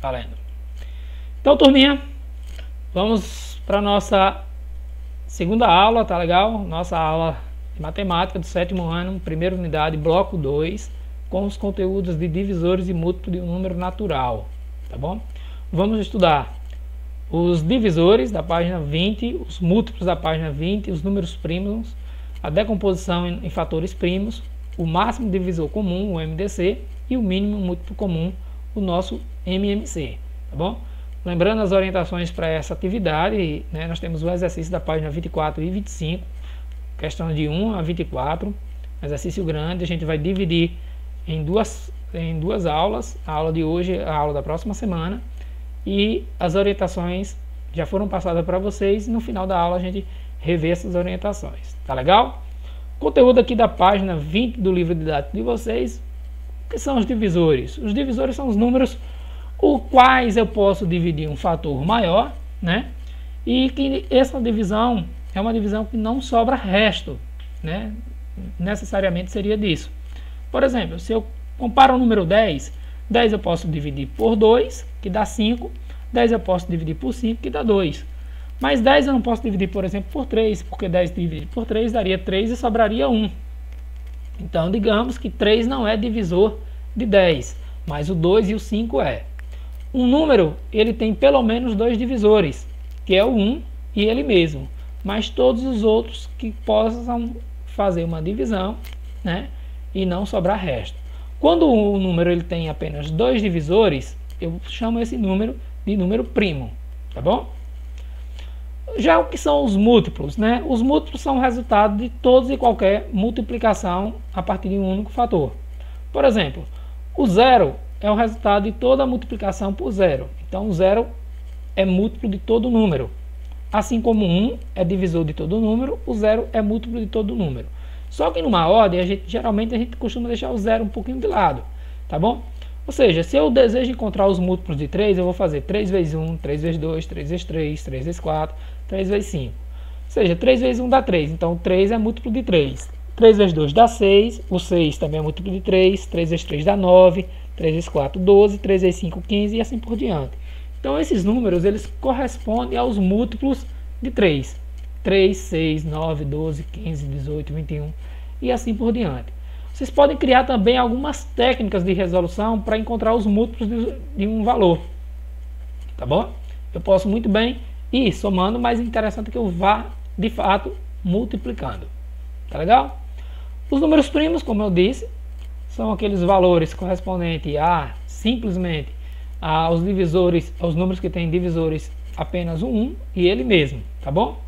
Valendo. Então, turminha, vamos para nossa segunda aula, tá legal? Nossa aula de matemática do 7º ano, primeira unidade, bloco 2, com os conteúdos de divisores e múltiplos de um número natural, tá bom? Vamos estudar os divisores da página 20, os múltiplos da página 20, os números primos, a decomposição em fatores primos, o máximo divisor comum, o MDC, e o mínimo múltiplo comum, o nosso MMC, tá bom? Lembrando as orientações para essa atividade, né, nós temos o exercício da página 24 e 25, questão de 1 a 24, exercício grande, a gente vai dividir em duas aulas, a aula de hoje, a aula da próxima semana, e as orientações já foram passadas para vocês, e no final da aula a gente revê essas orientações, tá legal? Conteúdo aqui da página 20 do livro didático de vocês, o que são os divisores? Os divisores são os números os quais eu posso dividir um fator maior, né? E que essa divisão é uma divisão que não sobra resto, né? Necessariamente seria disso. Por exemplo, se eu comparo o número 10, 10 eu posso dividir por 2, que dá 5, 10 eu posso dividir por 5, que dá 2. Mas 10 eu não posso dividir, por exemplo, por 3, porque 10 dividido por 3 daria 3 e sobraria 1. Então, digamos que 3 não é divisor de 10, mas o 2 e o 5 é. Um número, ele tem pelo menos dois divisores, que é o 1 e ele mesmo, mas todos os outros que possam fazer uma divisão, né, e não sobrar resto. Quando o número ele tem apenas dois divisores, eu chamo esse número de número primo, tá bom? Já o que são os múltiplos, né? Os múltiplos são o resultado de todos e qualquer multiplicação a partir de um único fator. Por exemplo, o zero é o resultado de toda multiplicação por zero. Então, o zero é múltiplo de todo número. Assim como 1 é divisor de todo número, o zero é múltiplo de todo número. Só que numa ordem, geralmente a gente costuma deixar o zero um pouquinho de lado, tá bom? Ou seja, se eu desejo encontrar os múltiplos de 3, eu vou fazer 3 vezes 1, 3 vezes 2, 3 vezes 3, 3 vezes 4, 3 vezes 5. Ou seja, 3 vezes 1 dá 3, então 3 é múltiplo de 3. 3 vezes 2 dá 6, o 6 também é múltiplo de 3, 3 vezes 3 dá 9, 3 vezes 4, 12, 3 vezes 5, 15 e assim por diante. Então esses números eles correspondem aos múltiplos de 3. 3, 6, 9, 12, 15, 18, 21 e assim por diante. Vocês podem criar também algumas técnicas de resolução para encontrar os múltiplos de um valor. Tá bom? Eu posso muito bem ir somando, mas é interessante que eu vá de fato multiplicando. Tá legal? Os números primos, como eu disse, são aqueles valores correspondentes a simplesmente aos divisores, aos números que têm divisores apenas o 1 e ele mesmo, tá bom?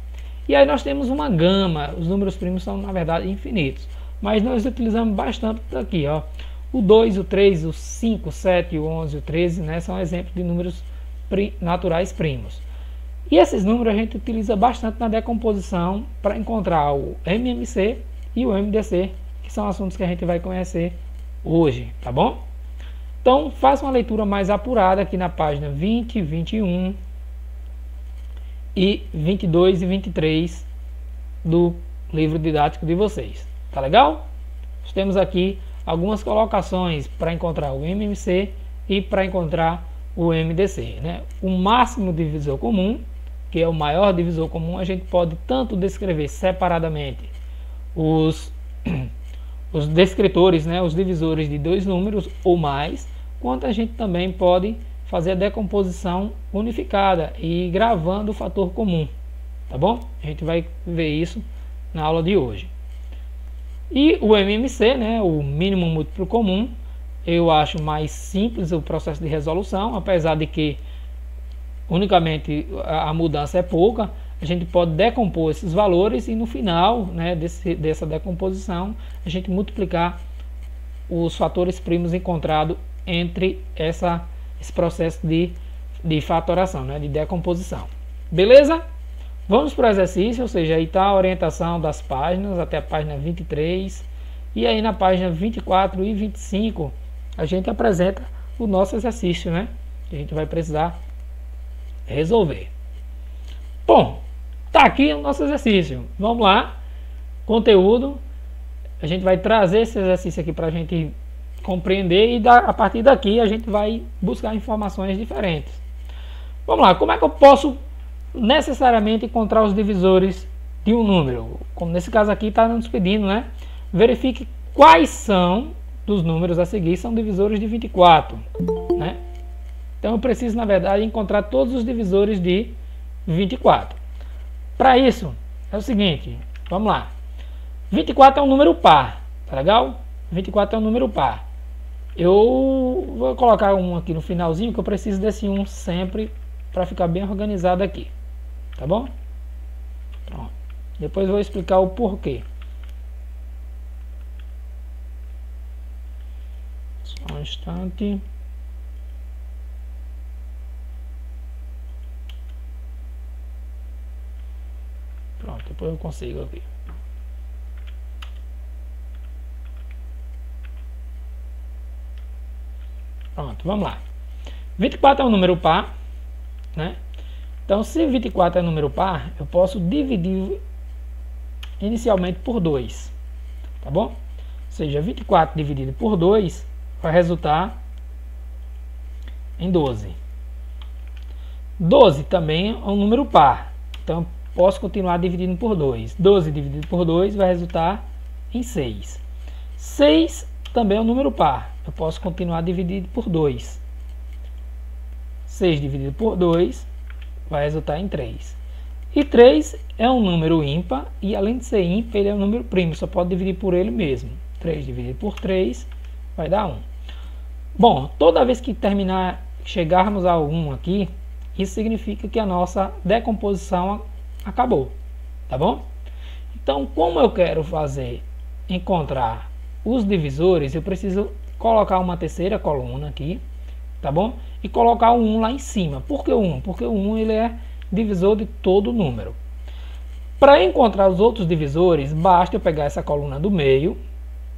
E aí nós temos uma gama, os números primos são na verdade infinitos, mas nós utilizamos bastante aqui, ó. O 2, o 3, o 5, o 7, o 11, o 13, né, são exemplos de números naturais primos. E esses números a gente utiliza bastante na decomposição para encontrar o MMC e o MDC, que são assuntos que a gente vai conhecer hoje, tá bom? Então, faça uma leitura mais apurada aqui na página 20, 21 e 22 e 23 do livro didático de vocês. Tá legal? Nós temos aqui algumas colocações para encontrar o MMC e para encontrar o MDC, né? O máximo divisor comum, que é o maior divisor comum, a gente pode tanto descrever separadamente os descritores, né, os divisores de dois números ou mais, quanto a gente também pode fazer a decomposição unificada e ir gravando o fator comum, tá bom? A gente vai ver isso na aula de hoje. E o MMC, né, o mínimo múltiplo comum, eu acho mais simples o processo de resolução, apesar de que unicamente a mudança é pouca. A gente pode decompor esses valores e no final, né, dessa decomposição a gente multiplicar os fatores primos encontrados entre esse processo de fatoração, né, de decomposição. Beleza? Vamos para o exercício, ou seja, aí está a orientação das páginas até a página 23 e aí na página 24 e 25 a gente apresenta o nosso exercício, né, que a gente vai precisar resolver. Bom, tá aqui o nosso exercício. Vamos lá. Conteúdo. A gente vai trazer esse exercício aqui para a gente compreender e a partir daqui a gente vai buscar informações diferentes. Vamos lá, como é que eu posso necessariamente encontrar os divisores de um número? Como nesse caso aqui está nos pedindo, né? Verifique quais são dos números a seguir são divisores de 24, né? Então eu preciso, na verdade, encontrar todos os divisores de 24. Para isso, é o seguinte, vamos lá. 24 é um número par, tá legal? 24 é um número par. Eu vou colocar um aqui no finalzinho, que eu preciso desse 1 sempre para ficar bem organizado aqui, tá bom? Pronto. Depois eu vou explicar o porquê. Só um instante. Pronto, depois eu consigo aqui. Pronto, vamos lá. 24 é um número par, né? Então, se 24 é um número par, eu posso dividir inicialmente por 2, tá bom? Ou seja, 24 dividido por 2 vai resultar em 12. 12 também é um número par, então eu posso continuar dividindo por 2. 12 dividido por 2 vai resultar em 6. 6 também é um número par, eu posso continuar dividindo por 2. 6 dividido por 2 vai resultar em 3. E 3 é um número ímpar, e além de ser ímpar, ele é um número primo, só pode dividir por ele mesmo. 3 dividido por 3 vai dar 1. Bom, toda vez que chegarmos a 1 aqui, isso significa que a nossa decomposição acabou, tá bom? Então, como eu quero encontrar os divisores, eu preciso colocar uma terceira coluna aqui, tá bom? E colocar o 1 lá em cima. Por que o 1? Porque o 1 ele é divisor de todo número. Para encontrar os outros divisores, basta eu pegar essa coluna do meio,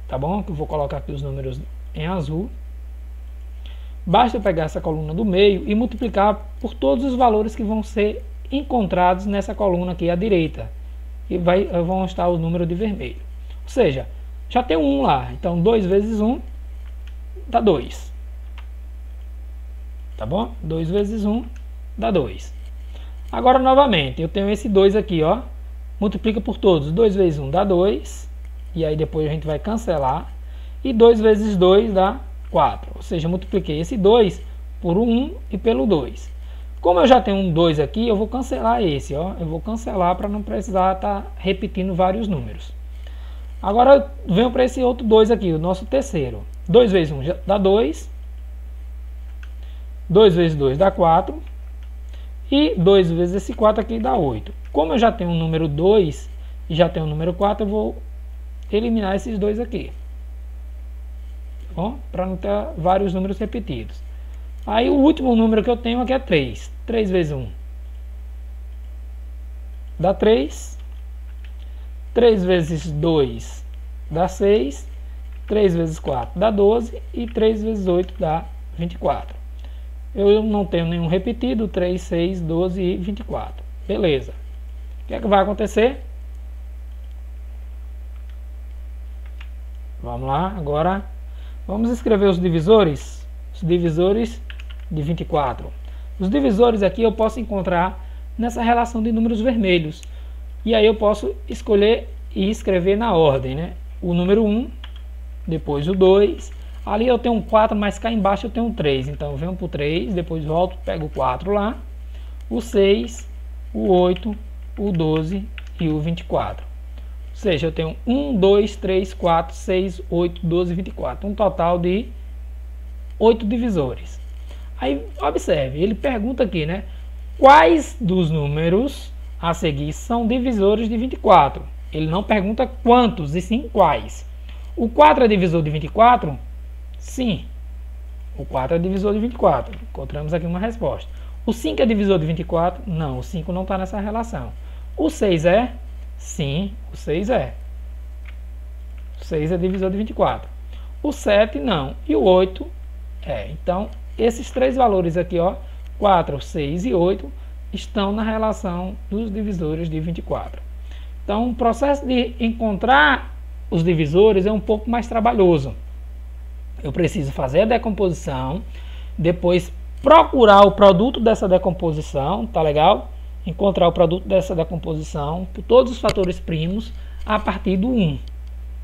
tá bom? Que eu vou colocar aqui os números em azul. Basta eu pegar essa coluna do meio e multiplicar por todos os valores que vão ser encontrados nessa coluna aqui à direita. E vão estar os números de vermelho. Ou seja, já tem um 1 lá. Então 2 vezes 1 dá 2. Tá bom? 2 vezes 1 dá 2. Agora novamente, eu tenho esse 2 aqui, ó. Multiplica por todos. 2 vezes 1 dá 2. E aí depois a gente vai cancelar. E 2 vezes 2 dá 4. Ou seja, eu multipliquei esse 2 por 1 e pelo 2. Como eu já tenho um 2 aqui, eu vou cancelar esse, ó. Eu vou cancelar para não precisar estar repetindo vários números. Agora eu venho para esse outro 2 aqui, o nosso terceiro. 2 vezes 1 dá 2. 2 vezes 2 dá 4. E 2 vezes esse 4 aqui dá 8. Como eu já tenho um número 2 e já tenho um número 4, eu vou eliminar esses dois aqui. Tá bom? Para não ter vários números repetidos. Aí o último número que eu tenho aqui é 3. 3 vezes 1 dá 3. 3 vezes 2 dá 6. 3 vezes 4 dá 12. E 3 vezes 8 dá 24. Eu não tenho nenhum repetido. 3, 6, 12 e 24. Beleza. O que é que vai acontecer? Vamos lá. Agora vamos escrever os divisores. Os divisores de 24. Os divisores aqui eu posso encontrar nessa relação de números vermelhos. E aí eu posso escolher e escrever na ordem, né? O número 1, depois o 2. Ali eu tenho um 4, mas cá embaixo eu tenho um 3. Então eu venho para o 3, depois volto, pego o 4 lá. O 6, o 8, o 12 e o 24. Ou seja, eu tenho 1, 2, 3, 4, 6, 8, 12 e 24. Um total de 8 divisores. Aí, observe, ele pergunta aqui, né? Quais dos números a seguir são divisores de 24? Ele não pergunta quantos, e sim quais. O 4 é divisor de 24? Sim. O 4 é divisor de 24. Encontramos aqui uma resposta. O 5 é divisor de 24? Não, o 5 não está nessa relação. O 6 é? Sim, o 6 é. O 6 é divisor de 24. O 7 não. E o 8 é. Então, esses três valores aqui, ó, 4, 6 e 8, estão na relação dos divisores de 24. Então, o processo de encontrar os divisores é um pouco mais trabalhoso, eu preciso fazer a decomposição, depois procurar o produto dessa decomposição, tá legal? Encontrar o produto dessa decomposição por todos os fatores primos a partir do 1,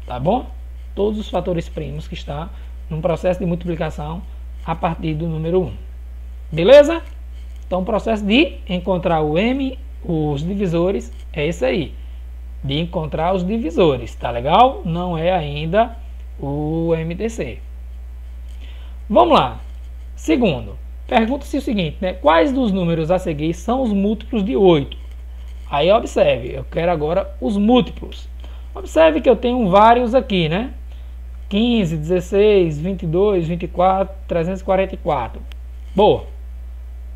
tá bom? Todos os fatores primos que está no processo de multiplicação a partir do número 1. Beleza? Então o processo de encontrar o M, os divisores, é esse aí. De encontrar os divisores, tá legal? Não é ainda o MDC. Vamos lá. Segundo, pergunta-se o seguinte, né? Quais dos números a seguir são os múltiplos de 8? Aí observe, eu quero agora os múltiplos. Observe que eu tenho vários aqui, né? 15, 16, 22, 24, 344. Boa.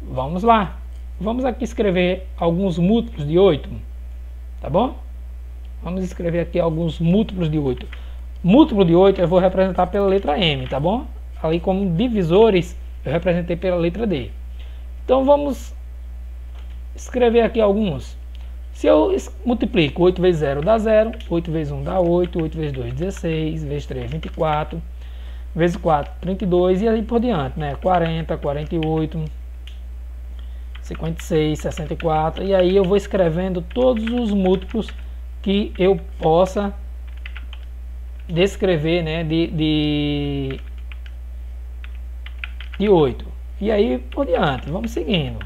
Vamos lá. Vamos aqui escrever alguns múltiplos de 8. Tá bom? Vamos escrever aqui alguns múltiplos de 8. Múltiplo de 8 eu vou representar pela letra M, tá bom? Ali como divisores eu representei pela letra D. Então vamos escrever aqui alguns. Se eu multiplico 8 vezes 0 dá 0, 8 vezes 1 dá 8, 8 vezes 2 16, vezes 3 24, vezes 4 32 e aí por diante, né? 40, 48, 56, 64 e aí eu vou escrevendo todos os múltiplos que eu possa descrever, né, de 8. E aí por diante, vamos seguindo.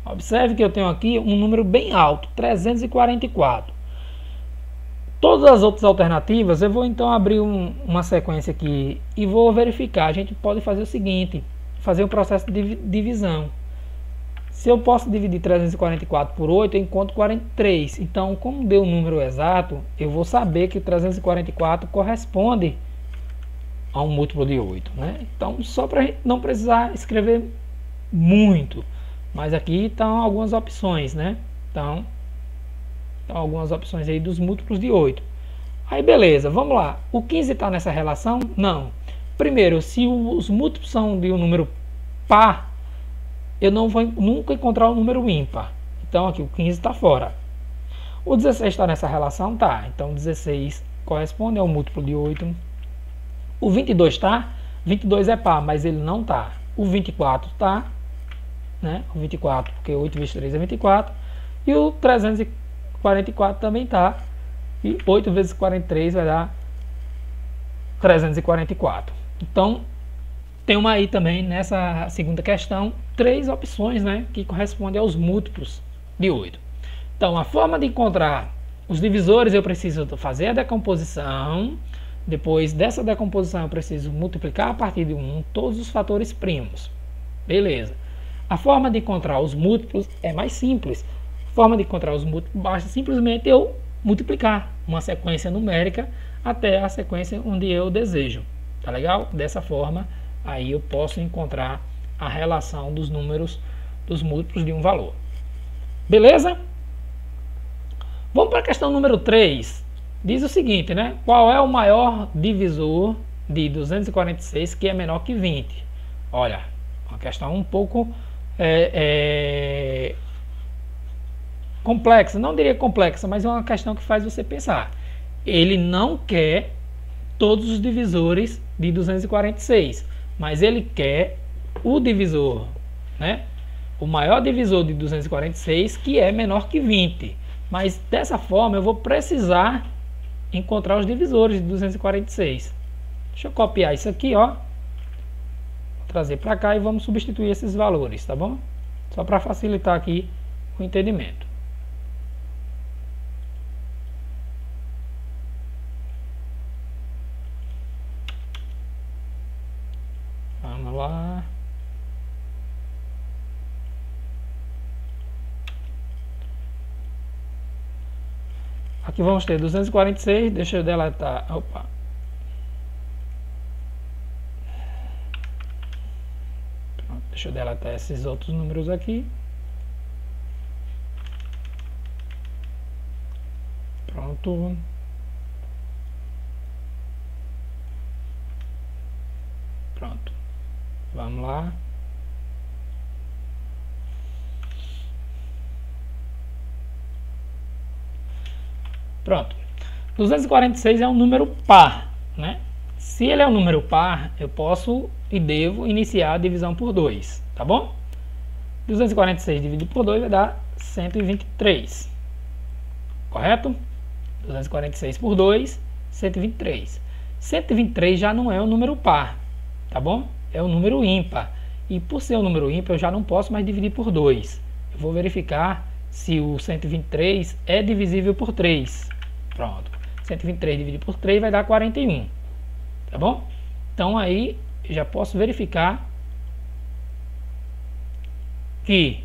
Observe que eu tenho aqui um número bem alto, 344. Todas as outras alternativas, eu vou então abrir uma sequência aqui e vou verificar. A gente pode fazer o seguinte, fazer um processo de divisão. Se eu posso dividir 344 por 8, eu encontro 43. Então, como deu um número exato, eu vou saber que o 344 corresponde a um múltiplo de 8. Né? Então, só para a gente não precisar escrever muito. Mas aqui estão algumas opções, né? Então algumas opções aí dos múltiplos de 8. Aí beleza, vamos lá. O 15 está nessa relação? Não. Primeiro, se os múltiplos são de um número par, eu não vou nunca encontrar um número ímpar. Então aqui o 15 está fora. O 16 está nessa relação? Tá. Então 16 corresponde ao múltiplo de 8. O 22 está? 22 é par, mas ele não está. O 24 está. Né? O 24, porque 8 vezes 3 é 24. E o 344 também está. E 8 vezes 43 vai dar 344. Então, tem uma aí também, nessa segunda questão, 3 opções, né, que correspondem aos múltiplos de 8. Então, a forma de encontrar os divisores, eu preciso fazer a decomposição. Depois dessa decomposição, eu preciso multiplicar a partir de 1 todos os fatores primos. Beleza. A forma de encontrar os múltiplos é mais simples. A forma de encontrar os múltiplos basta simplesmente eu multiplicar uma sequência numérica até a sequência onde eu desejo. Tá legal? Dessa forma, aí eu posso encontrar a relação dos números, dos múltiplos de um valor. Beleza? Vamos para a questão número 3. Diz o seguinte, né? Qual é o maior divisor de 246 que é menor que 20? Olha, uma questão um pouco complexa, não diria complexa, mas é uma questão que faz você pensar. Ele não quer todos os divisores de 246, mas ele quer o divisor, né? O maior divisor de 246 que é menor que 20. Mas dessa forma eu vou precisar encontrar os divisores de 246. Deixa eu copiar isso aqui, ó. Trazer para cá e vamos substituir esses valores, tá bom? Só para facilitar aqui o entendimento. Vamos lá. Aqui vamos ter 246, deixa eu deletar. Opa. Deixa eu deletar esses outros números aqui. Pronto. Pronto. Vamos lá. Pronto. 246 é um número par, né? Se ele é um número par, eu posso e devo iniciar a divisão por 2, tá bom? 246 dividido por 2 vai dar 123, correto? 246 por 2, 123. 123 já não é um número par, tá bom? É um número ímpar. E por ser um número ímpar, eu já não posso mais dividir por 2. Eu vou verificar se o 123 é divisível por 3. Pronto. 123 dividido por 3 vai dar 41. Tá bom? Então aí eu já posso verificar que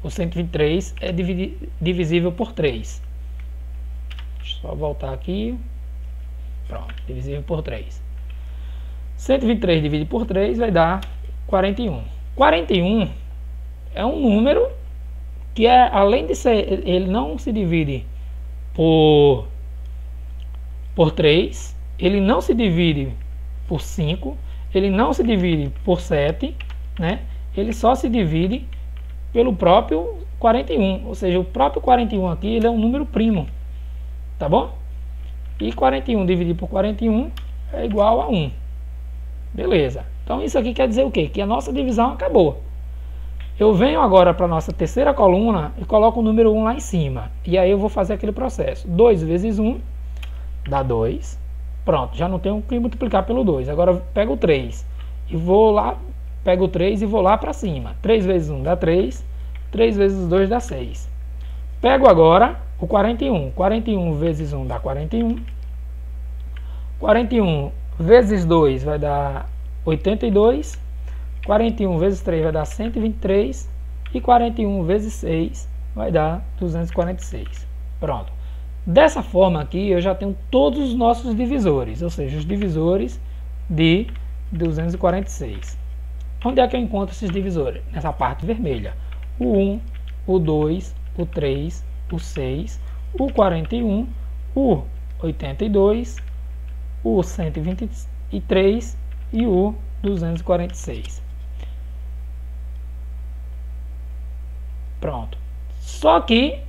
o 123 é divisível por 3. Deixa eu só voltar aqui. Pronto, divisível por 3. 123 dividido por 3 vai dar 41. 41 é um número que é, além de ser, ele não se divide por 3, ele não se divide por 5, ele não se divide por 7, né? Ele só se divide pelo próprio 41, ou seja, o próprio 41 aqui ele é um número primo, tá bom? E 41 dividido por 41 é igual a 1. Beleza. Então isso aqui quer dizer o quê? Que a nossa divisão acabou. Eu venho agora para a nossa terceira coluna e coloco o número 1 lá em cima. E aí eu vou fazer aquele processo. 2 vezes 1 dá 2. Pronto, já não tenho que multiplicar pelo 2. Agora eu pego o 3 e vou lá, pego o 3 e vou lá para cima. 3 vezes 1 dá 3. 3 vezes 2 dá 6. Pego agora o 41. 41 vezes 1 dá 41. 41 vezes 2 vai dar 82. 41 vezes 3 vai dar 123. E 41 vezes 6 vai dar 246. Pronto. Dessa forma aqui eu já tenho todos os nossos divisores, ou seja, os divisores de 246. Onde é que eu encontro esses divisores? Nessa parte vermelha. O 1, o 2, o 3, o 6, o 41, o 82, o 123 e o 246. Pronto. Só que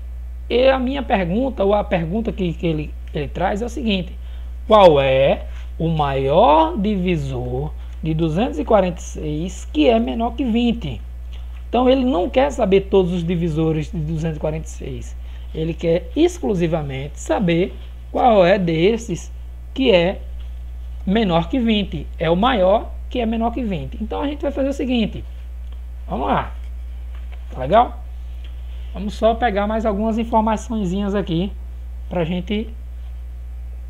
a minha pergunta, ou a pergunta que ele traz é o seguinte: qual é o maior divisor de 246 que é menor que 20? Então ele não quer saber todos os divisores de 246. Ele quer exclusivamente saber qual é desses que é menor que 20. É o maior que é menor que 20. Então a gente vai fazer o seguinte. Vamos lá. Tá legal? Vamos só pegar mais algumas informaçõezinhas aqui para a gente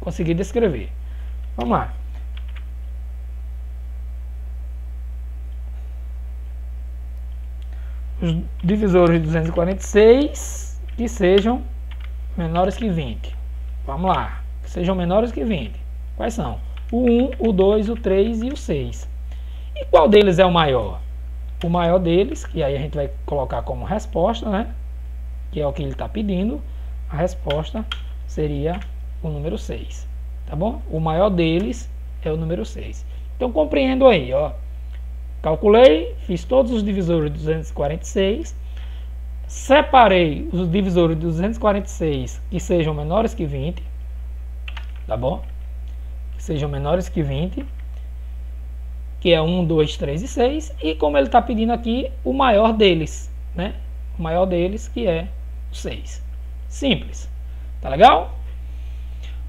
conseguir descrever. Vamos lá. Os divisores de 246 que sejam menores que 20. Vamos lá. Que sejam menores que 20. Quais são? O 1, o 2, o 3 e o 6. E qual deles é o maior? O maior deles, que aí a gente vai colocar como resposta, né? Que é o que ele está pedindo. A resposta seria o número 6. Tá bom? O maior deles é o número 6. Então compreendo aí, ó. Calculei, fiz todos os divisores de 246, separei os divisores de 246 que sejam menores que 20, tá bom? Que sejam menores que 20, que é 1, 2, 3 e 6, e como ele está pedindo aqui, o maior deles, né? O maior deles que é o 6. Simples, tá legal?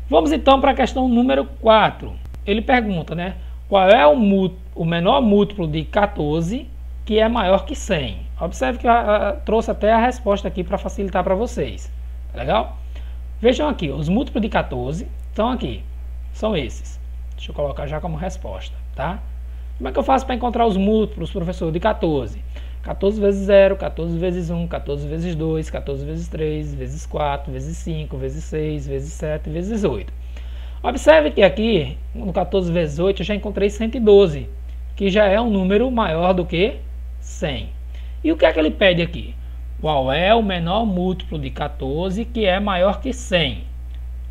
Vamos então para a questão número 4. Ele pergunta, né? Qual é o menor múltiplo de 14 que é maior que 100? Observe que eu trouxe até a resposta aqui para facilitar para vocês. Tá legal? Vejam aqui, os múltiplos de 14 estão aqui. São esses. Deixa eu colocar já como resposta, tá? Como é que eu faço para encontrar os múltiplos, professor, de 14? 14 vezes 0, 14 vezes 1, 14 vezes 2, 14 vezes 3, vezes 4, vezes 5, vezes 6, vezes 7, vezes 8. Observe que aqui, no 14 vezes 8, eu já encontrei 112, que já é um número maior do que 100. E o que é que ele pede aqui? Qual é o menor múltiplo de 14 que é maior que 100?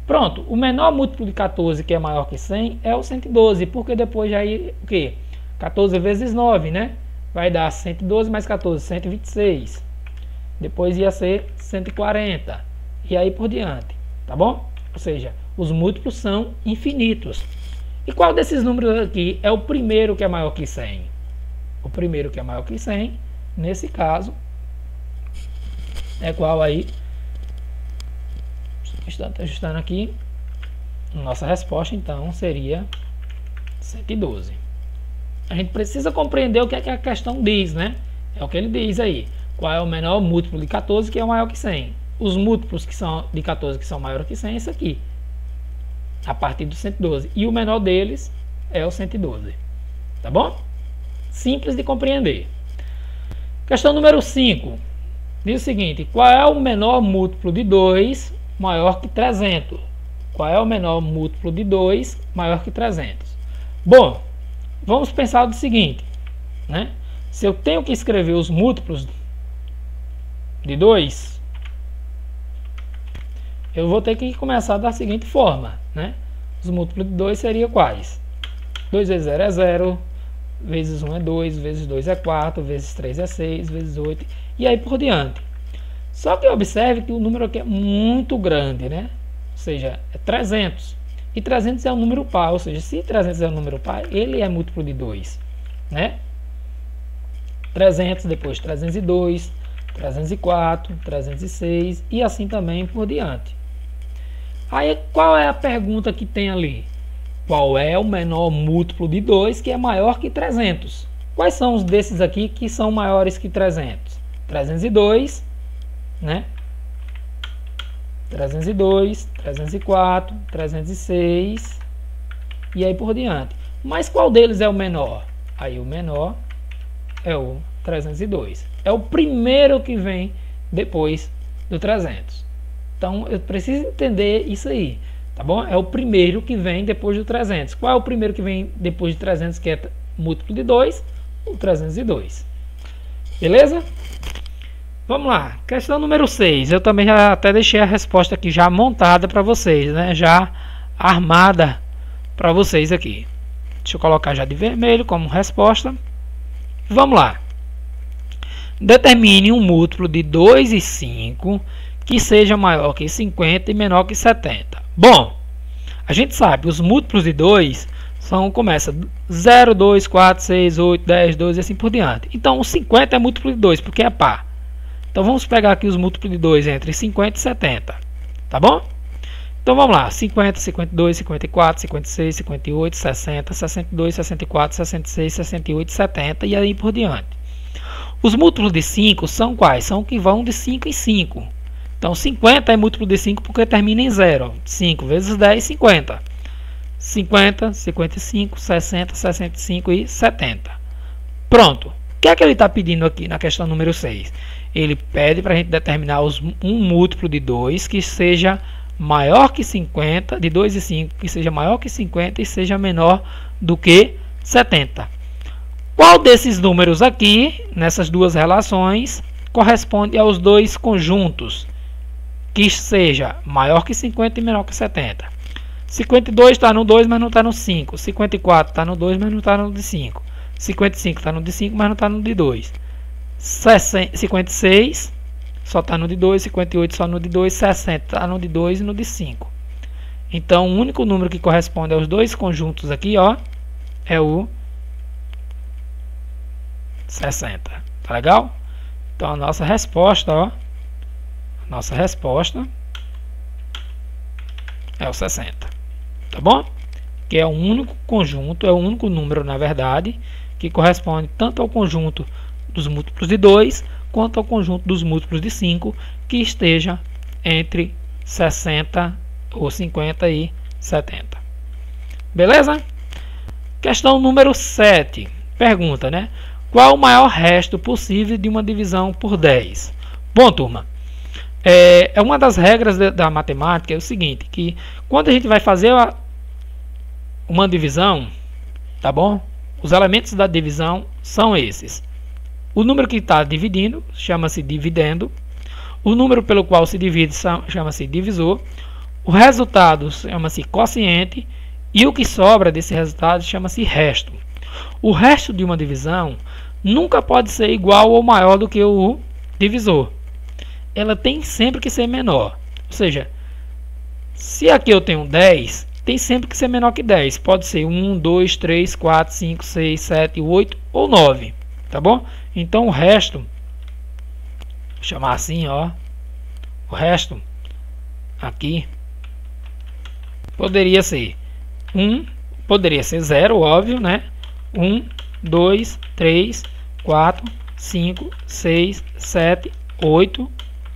Pronto, o menor múltiplo de 14 que é maior que 100 é o 112, porque depois já ia o quê? 14 vezes 9, né? Vai dar 112 mais 14, 126. Depois ia ser 140. E aí por diante, tá bom? Ou seja, os múltiplos são infinitos. E qual desses números aqui é o primeiro que é maior que 100? O primeiro que é maior que 100, nesse caso, é qual aí? Ajustando aqui, nossa resposta então seria 112. A gente precisa compreender o que é que a questão diz, né? É o que ele diz aí. Qual é o menor múltiplo de 14 que é maior que 100? Os múltiplos que são de 14 que são maiores que 100 é isso aqui, a partir do 112. E o menor deles é o 112. Tá bom? Simples de compreender. Questão número 5. Diz o seguinte: qual é o menor múltiplo de 2 maior que 300? Qual é o menor múltiplo de 2 maior que 300? Bom, vamos pensar do seguinte, né? Se eu tenho que escrever os múltiplos de 2, eu vou ter que começar da seguinte forma, né? Os múltiplos de 2 seriam quais? 2 vezes 0 é 0, vezes 1 é 2, vezes 2 é 4, vezes 3 é 6, vezes 8, e aí por diante. Só que observe que o número aqui é muito grande, né? Ou seja, é 300. E 300 é um número par, ou seja, se 300 é um número par, ele é múltiplo de 2, né? 300, depois 302, 304, 306 e assim também por diante. Aí qual é a pergunta que tem ali? Qual é o menor múltiplo de 2 que é maior que 300? Quais são os desses aqui que são maiores que 300? 302, né? 302, 304, 306 e aí por diante. Mas qual deles é o menor? Aí o menor é o 302. É o primeiro que vem depois do 300. Então eu preciso entender isso aí, tá bom? É o primeiro que vem depois do 300. Qual é o primeiro que vem depois de 300 que é múltiplo de 2? O 302. Beleza? Vamos lá, questão número 6. Eu também já até deixei a resposta aqui já montada para vocês, né? Já armada para vocês aqui. Deixa eu colocar já de vermelho como resposta. Vamos lá. Determine um múltiplo de 2 e 5 que seja maior que 50 e menor que 70. Bom, a gente sabe, os múltiplos de 2 começa 0, 2, 4, 6, 8, 10, 12 e assim por diante. Então o 50 é múltiplo de 2 porque é par. Então vamos pegar aqui os múltiplos de 2 entre 50 e 70, tá bom? Então vamos lá, 50, 52, 54, 56, 58, 60, 62, 64, 66, 68, 70 e aí por diante. Os múltiplos de 5 são quais? São que vão de 5 em 5. Então 50 é múltiplo de 5 porque termina em 0. 5 vezes 10, 50. 50, 55, 60, 65 e 70. Pronto. O que é que ele está pedindo aqui na questão número 6? Ele pede para a gente determinar um múltiplo de 2 que seja maior que 50, de 2 e 5, que seja maior que 50 e seja menor do que 70. Qual desses números aqui, nessas duas relações, corresponde aos dois conjuntos que seja maior que 50 e menor que 70? 52 está no 2, mas não está no 5. 54 está no 2, mas não está no de 5. 55 está no de 5, mas não está no de 2. 56 só está no de 2, 58 só no de 2, 60 está no de 2 e no de 5. Então, o único número que corresponde aos dois conjuntos aqui, ó, é o 60. Tá legal? Então, a nossa resposta, ó, nossa resposta é o 60. Tá bom? Que é o único conjunto, é o único número, na verdade, que corresponde tanto ao conjunto dos múltiplos de 2 quanto ao conjunto dos múltiplos de 5 que esteja entre 60 ou 50 e 70. Beleza? Questão número 7. Pergunta, né? Qual o maior resto possível de uma divisão por 10? Bom, turma, é uma das regras da matemática é o seguinte, que quando a gente vai fazer uma divisão, tá bom? Os elementos da divisão são esses. O número que está dividindo chama-se dividendo. O número pelo qual se divide chama-se divisor. O resultado chama-se quociente. E o que sobra desse resultado chama-se resto. O resto de uma divisão nunca pode ser igual ou maior do que o divisor. Ela tem sempre que ser menor. Ou seja, Se aqui eu tenho 10, tem sempre que ser menor que 10. Pode ser 1, 2, 3, 4, 5, 6, 7, 8 ou 9. Tá bom? Então o resto, vou chamar assim, ó. O resto aqui poderia ser 1, poderia ser 0, óbvio, né? 1, 2, 3, 4, 5, 6, 7, 8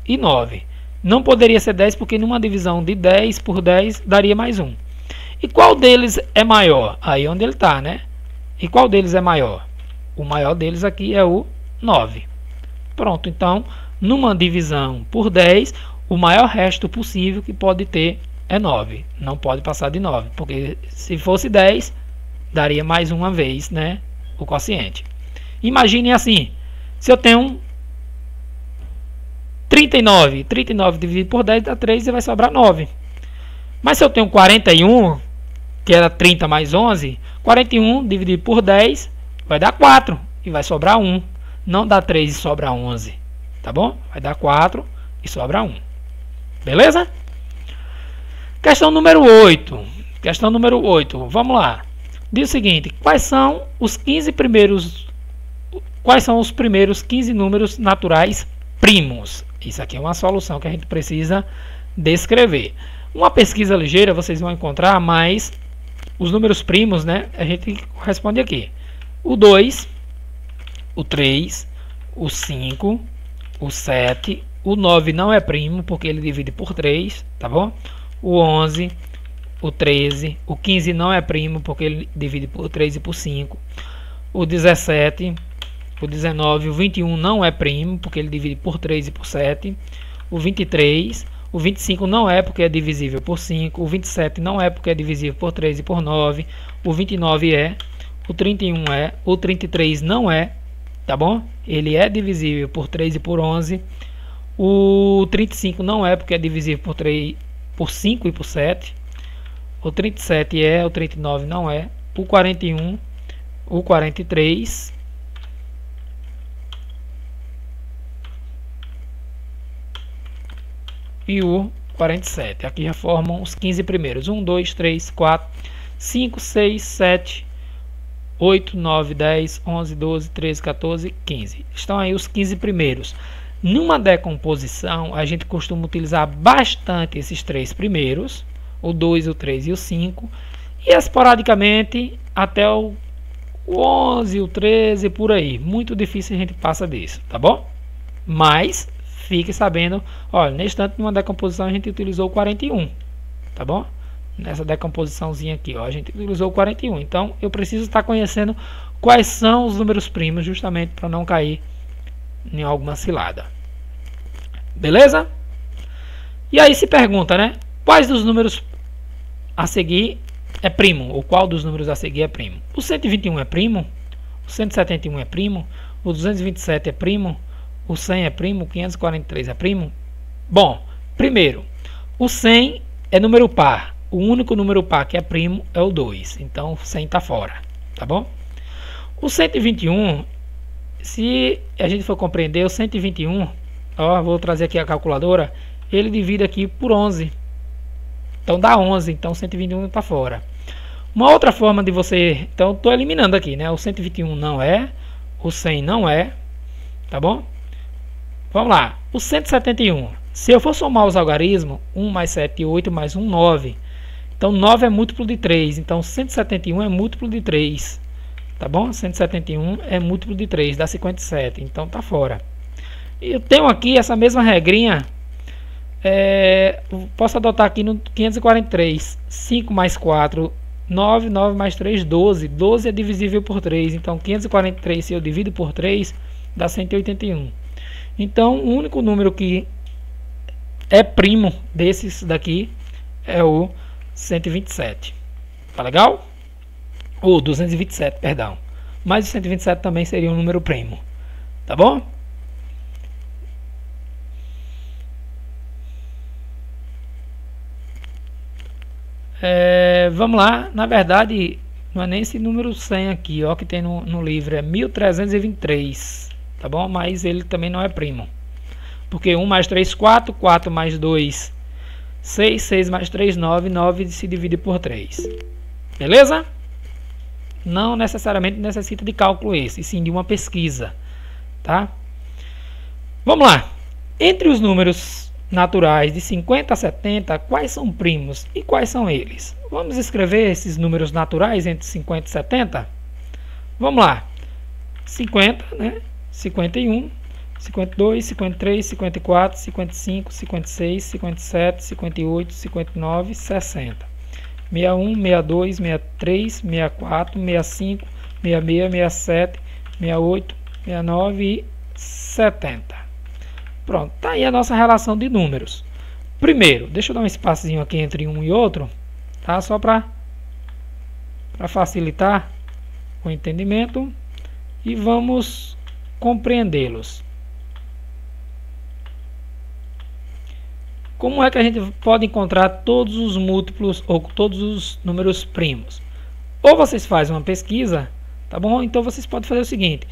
e 9. Não poderia ser 10 porque numa divisão de 10 por 10 daria mais 1. E qual deles é maior? Aí onde ele está, né? E qual deles é maior? O maior deles aqui é o 9. Pronto, então, numa divisão por 10, o maior resto possível que pode ter é 9. Não pode passar de 9, porque se fosse 10, daria mais uma vez, né, o quociente. Imagine assim, se eu tenho 39 dividido por 10 dá 3 e vai sobrar 9. Mas se eu tenho 41, que era 30 mais 11, 41 dividido por 10 vai dar 4 e vai sobrar 1. Não dá 3 e sobra 11, tá bom? Vai dar 4 e sobra 1. Beleza? Questão número 8. Questão número 8. Vamos lá. Diz o seguinte: quais são os primeiros 15 números naturais primos? Isso aqui é uma solução que a gente precisa descrever. Uma pesquisa ligeira vocês vão encontrar, mas os números primos, né, a gente responde aqui. O 2, o 3, o 5, o 7, o 9 não é primo porque ele divide por 3, tá bom? O 11, o 13, o 15 não é primo porque ele divide por 3 e por 5. O 17, o 19, o 21 não é primo porque ele divide por 3 e por 7. O 23, o 25 não é porque é divisível por 5. O 27 não é porque é divisível por 3 e por 9. O 29 é. O 31 é. O 33 não é. Tá bom? Ele é divisível por 3 e por 11. O 35 não é porque é divisível por 3, por 5 e por 7. O 37 é. O 39 não é. O 41, o 43... e o 47. Aqui já formam os 15 primeiros. 1, 2, 3, 4, 5, 6, 7, 8, 9, 10, 11, 12, 13, 14, 15. Estão aí os 15 primeiros. Numa decomposição, a gente costuma utilizar bastante esses 3 primeiros. O 2, o 3 e o 5. E esporadicamente até o 11, o 13, por aí. Muito difícil a gente passa disso, tá bom? Mas fique sabendo, olha, nesse instante, numa decomposição a gente utilizou o 41, tá bom? Nessa decomposiçãozinha aqui, ó, a gente utilizou o 41. Então, eu preciso estar conhecendo quais são os números primos, justamente para não cair em alguma cilada. Beleza? E aí se pergunta, né? Quais dos números a seguir é primo? Ou qual dos números a seguir é primo? O 121 é primo? O 171 é primo? O 227 é primo? O 100 é primo, o 543 é primo? Bom, primeiro, o 100 é número par. O único número par que é primo é o 2. Então, o 100 está fora, tá bom? O 121, se a gente for compreender, o 121, ó, vou trazer aqui a calculadora, ele divide aqui por 11. Então, dá 11, então 121 está fora. Uma outra forma de você... Então, estou eliminando aqui, né? O 121 não é, o 100 não é, tá bom? Vamos lá, o 171, se eu for somar os algarismos, 1 mais 7, 8 mais 1, 9. Então 9 é múltiplo de 3, então 171 é múltiplo de 3, tá bom? 171 é múltiplo de 3, dá 57, então tá fora. Eu tenho aqui essa mesma regrinha, posso adotar aqui no 543, 5 mais 4, 9, 9 mais 3, 12. 12 é divisível por 3, então 543 se eu divido por 3, dá 181. Então, o único número que é primo desses daqui é o 127. Tá legal? Ou 227, perdão. Mas o 127 também seria um número primo. Tá bom? Vamos lá. Na verdade, não é nem esse número 100 aqui, ó, que tem no livro. É 1323. Tá bom? Mas ele também não é primo. Porque 1 mais 3, 4. 4 mais 2, 6, 6 mais 3, 9, 9 se divide por 3. Beleza? Não necessariamente necessita de cálculo esse, e sim de uma pesquisa, tá? Vamos lá. Entre os números naturais de 50 a 70, quais são primos e quais são eles? Vamos escrever esses números naturais entre 50 e 70? Vamos lá. 50, né? 51, 52, 53, 54, 55, 56, 57, 58, 59, 60. 61, 62, 63, 64, 65, 66, 67, 68, 69 e 70. Pronto, tá aí a nossa relação de números. Primeiro, deixa eu dar um espacinho aqui entre um e outro, tá? Só para facilitar o entendimento, e vamos compreendê-los. Como é que a gente pode encontrar todos os múltiplos ou todos os números primos? Ou vocês fazem uma pesquisa, tá bom? Então vocês podem fazer o seguinte: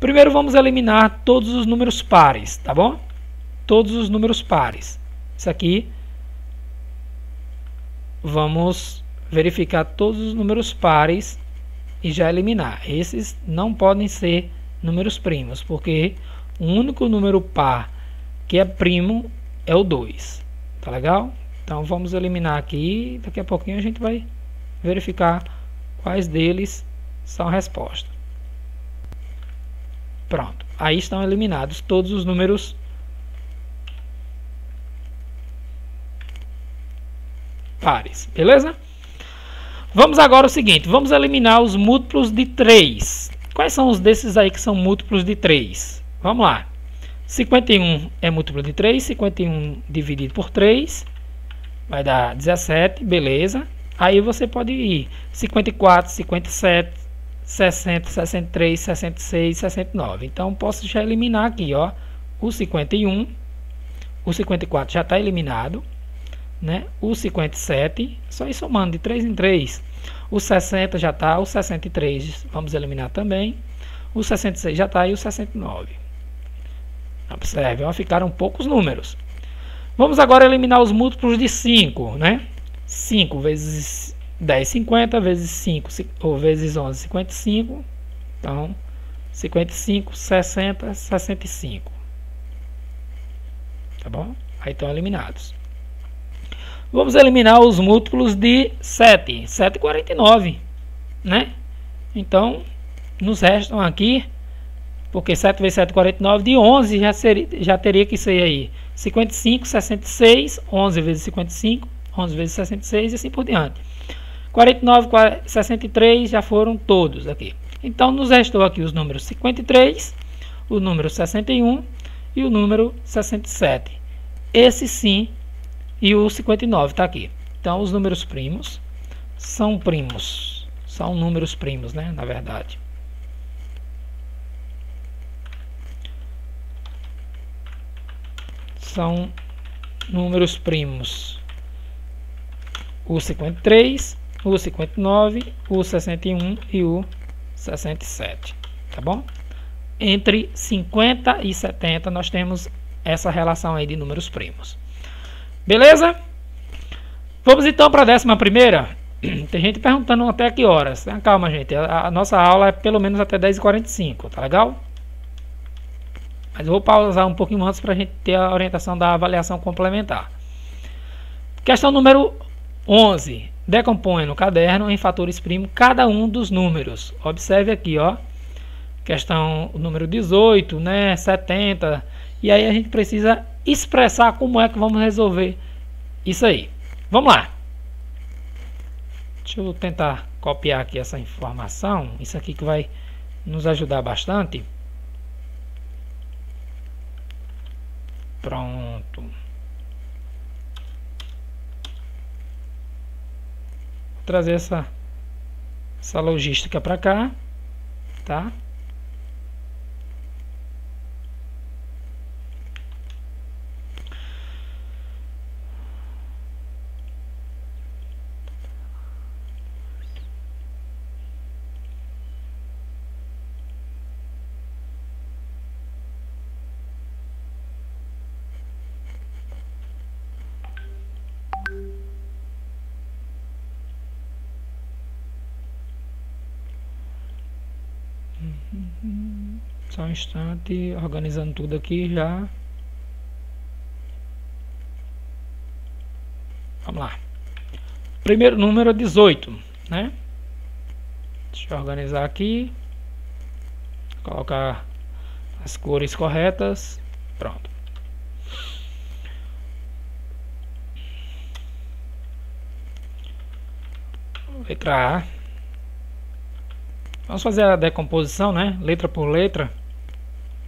primeiro vamos eliminar todos os números pares, tá bom? Todos os números pares. Isso aqui, vamos verificar todos os números pares e já eliminar. Esses não podem ser números primos, porque o único número par que é primo é o 2. Tá legal? Então vamos eliminar aqui. Daqui a pouquinho a gente vai verificar quais deles são a resposta. Pronto. Aí estão eliminados todos os números pares. Beleza? Vamos agora ao seguinte. Vamos eliminar os múltiplos de 3. Quais são os desses aí que são múltiplos de 3? Vamos lá. 51 é múltiplo de 3, 51 dividido por 3 vai dar 17, beleza. Aí você pode ir 54, 57, 60, 63, 66, 69. Então posso já eliminar aqui, ó, o 51, o 54 já está eliminado, né? O 57, só ir somando de 3 em 3. O 60 já está, o 63 vamos eliminar também. O 66 já está e o 69. Observe, ó, ficaram poucos números. Vamos agora eliminar os múltiplos de 5, né? 5 vezes 10, 50, vezes 5, ou vezes 11, 55. Então, 55, 60, 65. Tá bom? Aí estão eliminados. Vamos eliminar os múltiplos de 7. 7 49, né? Então, nos restam aqui, porque 7 vezes 7 49, de 11 já teria que ser aí 55, 66, 11 vezes 55, 11 vezes 66 e assim por diante. 49, 63 já foram todos aqui. Então nos restou aqui os números 53, o número 61 e o número 67. Esse sim, e o 59 está aqui. Então os números primos são números primos, né, na verdade. São números primos o 53, o 59, o 61 e o 67, tá bom? Entre 50 e 70 nós temos essa relação aí de números primos. Beleza? Vamos então para a 11ª. Tem gente perguntando até que horas. Calma, gente. A nossa aula é pelo menos até 10h45, tá legal? Mas eu vou pausar um pouquinho antes para a gente ter a orientação da avaliação complementar. Questão número 11. Decompõe no caderno em fatores primos cada um dos números. Observe aqui, ó. Questão número 18, né? 70. E aí a gente precisa expressar como é que vamos resolver isso aí. Vamos lá. Deixa eu tentar copiar aqui essa informação. Isso aqui que vai nos ajudar bastante. Pronto. Vou trazer essa logística para cá, tá? Só um instante, organizando tudo aqui já. Vamos lá. Primeiro número é 18, né? Deixa eu organizar aqui. Colocar as cores corretas. Pronto. Letra A. Vamos fazer a decomposição, né? Letra por letra.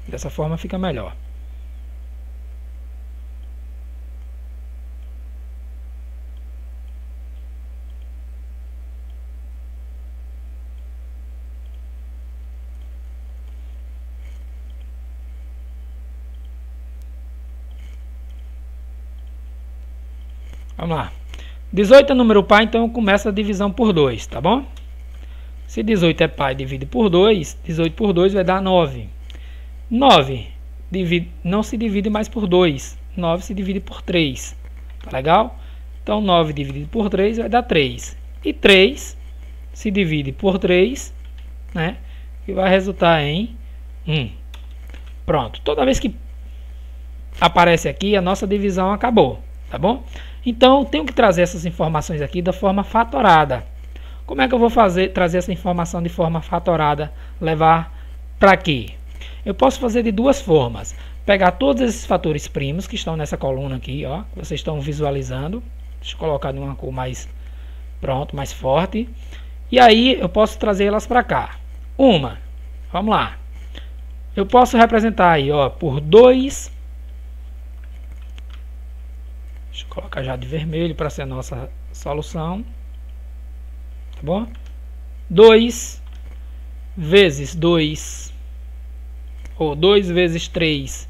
Dessa forma fica melhor. Vamos lá. 18 é número par, então começa a divisão por 2, tá bom? Se 18 é par e divide por 2, 18 por 2 vai dar 9. 9 não se divide mais por 2. 9 se divide por 3. Tá legal? Então 9 dividido por 3 vai dar 3. E 3 se divide por 3, né? E vai resultar em 1. Pronto. Toda vez que aparece aqui, a nossa divisão acabou. Tá bom? Então eu tenho que trazer essas informações aqui da forma fatorada. Como é que eu vou trazer essa informação de forma fatorada, levar para aqui? Eu posso fazer de duas formas. Pegar todos esses fatores primos que estão nessa coluna aqui, ó, que vocês estão visualizando. Deixa eu colocar numa cor mais pronto, mais forte. E aí eu posso trazer elas para cá. Vamos lá. Eu posso representar aí, ó, por 2. Deixa eu colocar já de vermelho para ser a nossa solução. Tá bom? 2 vezes 2. Ou 2 vezes 3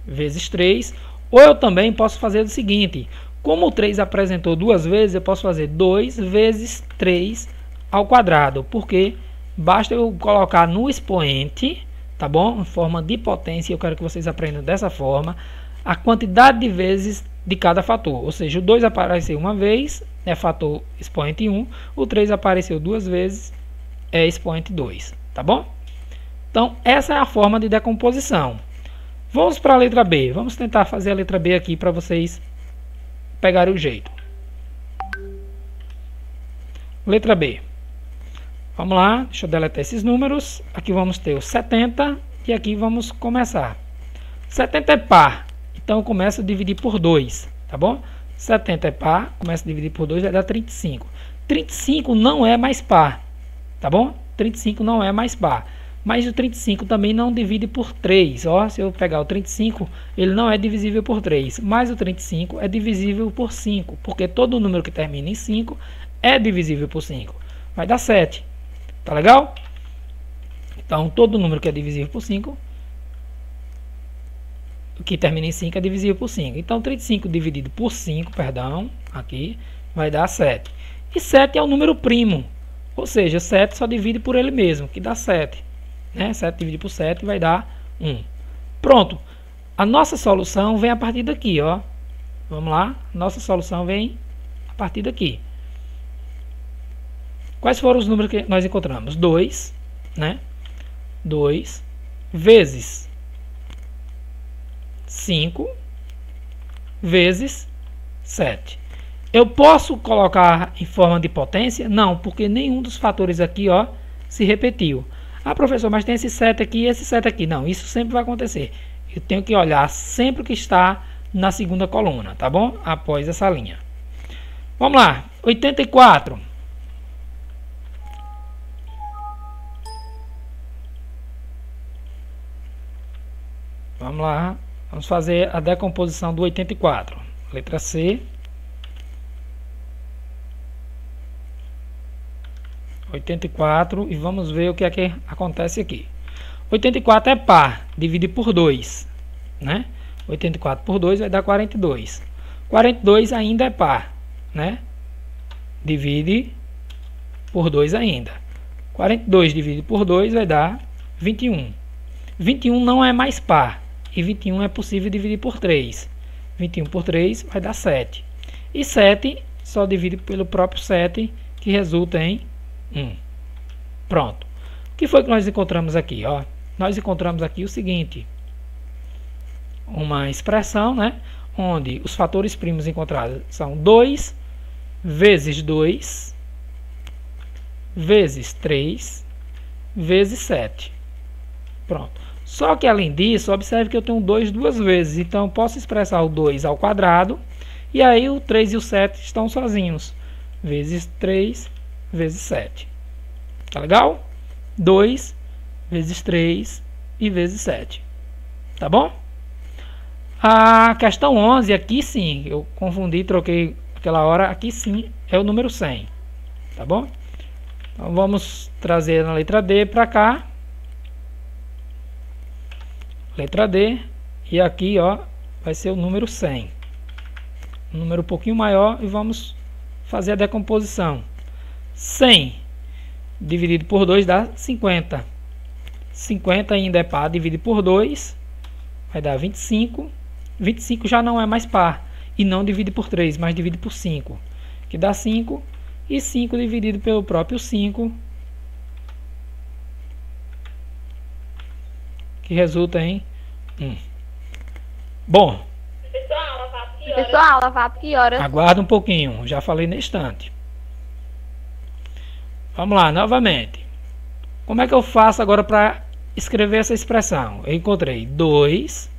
vezes 3. Ou eu também posso fazer o seguinte. Como o 3 apresentou duas vezes, eu posso fazer 2 vezes 3 ao quadrado. Porque basta eu colocar no expoente, tá bom? Em forma de potência, eu quero que vocês aprendam dessa forma, a quantidade de vezes de cada fator. Ou seja, o 2 apareceu uma vez, é fator expoente 1. O 3 apareceu duas vezes, é expoente 2. Tá bom? Então, essa é a forma de decomposição. Vamos para a letra B. Vamos tentar fazer a letra B aqui para vocês pegarem o jeito. Letra B. Vamos lá, deixa eu deletar esses números. Aqui vamos ter o 70 e aqui vamos começar. 70 é par, então eu começo a dividir por 2, tá bom? 70 é par, começo a dividir por 2, vai dar 35. 35 não é mais par, tá bom? 35 não é mais par. Mas o 35 também não divide por 3. Ó, se eu pegar o 35, ele não é divisível por 3. Mas o 35 é divisível por 5. Porque todo número que termina em 5 é divisível por 5. Vai dar 7. Tá legal? Então, todo número que é divisível por 5, que termina em 5 é divisível por 5. Então, 35 dividido por 5, perdão, aqui, vai dar 7. E 7 é o número primo. Ou seja, 7 só divide por ele mesmo, que dá 7. 7 dividido por 7 vai dar 1. Pronto. A nossa solução vem a partir daqui, ó. Vamos lá. Nossa solução vem a partir daqui. Quais foram os números que nós encontramos? 2, né? 2 vezes 5 vezes 7. Eu posso colocar em forma de potência? Não, porque nenhum dos fatores aqui, ó, se repetiu. Ah, professor, mas tem esse 7 aqui e esse 7 aqui. Não, isso sempre vai acontecer. Eu tenho que olhar sempre o que está na segunda coluna, tá bom? Após essa linha. Vamos lá. 84. Vamos lá. Vamos fazer a decomposição do 84. Letra C. 84 e vamos ver o que é que acontece aqui. 84 é par, divide por 2, né? 84 por 2 vai dar 42. 42 ainda é par, né? Divide por 2 ainda. 42 dividido por 2 vai dar 21. 21 não é mais par e 21 é possível dividir por 3. 21 por 3 vai dar 7. E 7 só divide pelo próprio 7, que resulta em 1. Pronto. O que foi que nós encontramos aqui? Ó, nós encontramos aqui o seguinte, uma expressão, né, onde os fatores primos encontrados são 2 vezes 2 vezes 3 vezes 7. Pronto. Só que além disso, observe que eu tenho 2 duas vezes, então eu posso expressar o 2 ao quadrado, e aí o 3 e o 7 estão sozinhos, vezes 3 vezes 7. Tá legal? 2 vezes 3 e vezes 7. Tá bom? A questão 11, aqui sim, eu confundi, troquei aquela hora, aqui sim é o número 100. Tá bom? Então vamos trazer na letra D para cá. Letra D. E aqui, ó, vai ser o número 100. Um número um pouquinho maior, e vamos fazer a decomposição. 100 dividido por 2 dá 50. 50 ainda é par, dividir por 2 vai dar 25. 25 já não é mais par, e não divide por 3, mas divide por 5, que dá 5, e 5 dividido pelo próprio 5, que resulta em 1. Bom, Pessoal, vá para que horas? Aguarda um pouquinho, já falei na estante. Vamos lá, novamente. Como é que eu faço agora para escrever essa expressão? Eu encontrei 2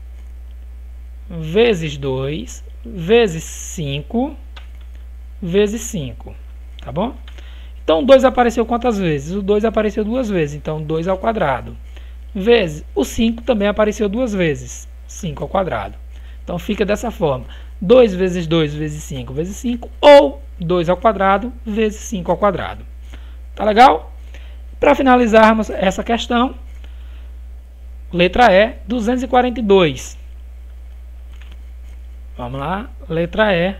vezes 2 vezes 5 vezes 5. Tá bom? Então, o 2 apareceu quantas vezes? O 2 apareceu duas vezes, então 2 ao quadrado. Vezes o 5 também apareceu duas vezes, 5 ao quadrado. Então, fica dessa forma. 2 vezes 2 vezes 5 vezes 5, ou 2 ao quadrado vezes 5 ao quadrado. Tá legal? Para finalizarmos essa questão, letra E, 242. Vamos lá, letra E,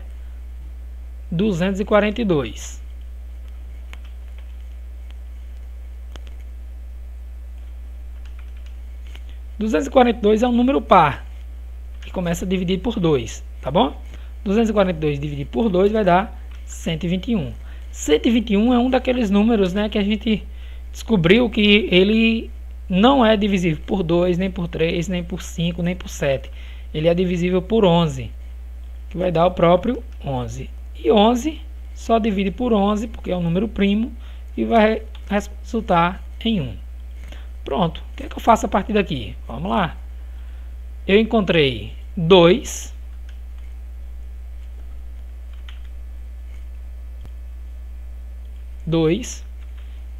242. – 242 é um número par, que começa a dividir por 2, tá bom? 242 dividido por 2 vai dar 121. 121 é um daqueles números, né, que a gente descobriu que ele não é divisível por 2, nem por 3, nem por 5, nem por 7. Ele é divisível por 11, que vai dar o próprio 11. E 11 só divide por 11, porque é um número primo, e vai resultar em 1. Pronto. O que é que eu faço a partir daqui? Vamos lá. Eu encontrei 2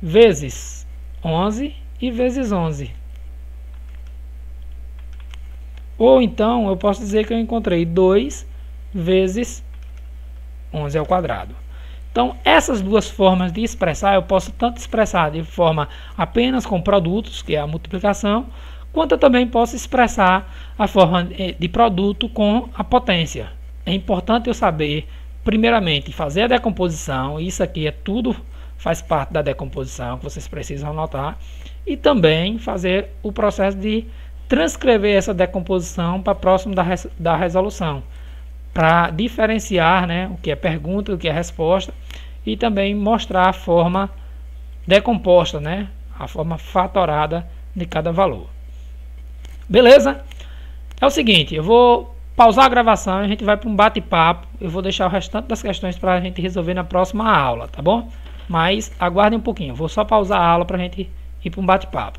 vezes 11 e vezes 11. Ou então eu posso dizer que eu encontrei 2 vezes 11 ao quadrado. Então, essas duas formas de expressar, eu posso tanto expressar de forma apenas com produtos, que é a multiplicação, quanto eu também posso expressar a forma de produto com a potência. É importante eu saber, primeiramente, fazer a decomposição. Isso aqui é tudo, faz parte da decomposição, que vocês precisam anotar. E também fazer o processo de transcrever essa decomposição para próximo da resolução, para diferenciar, né, o que é pergunta, o que é resposta, e também mostrar a forma decomposta, né, a forma fatorada de cada valor. Beleza? É o seguinte, eu vou pausar a gravação e a gente vai para um bate-papo. Eu vou deixar o restante das questões para a gente resolver na próxima aula, tá bom? Mas aguardem um pouquinho, eu vou só pausar a aula para a gente ir para um bate-papo.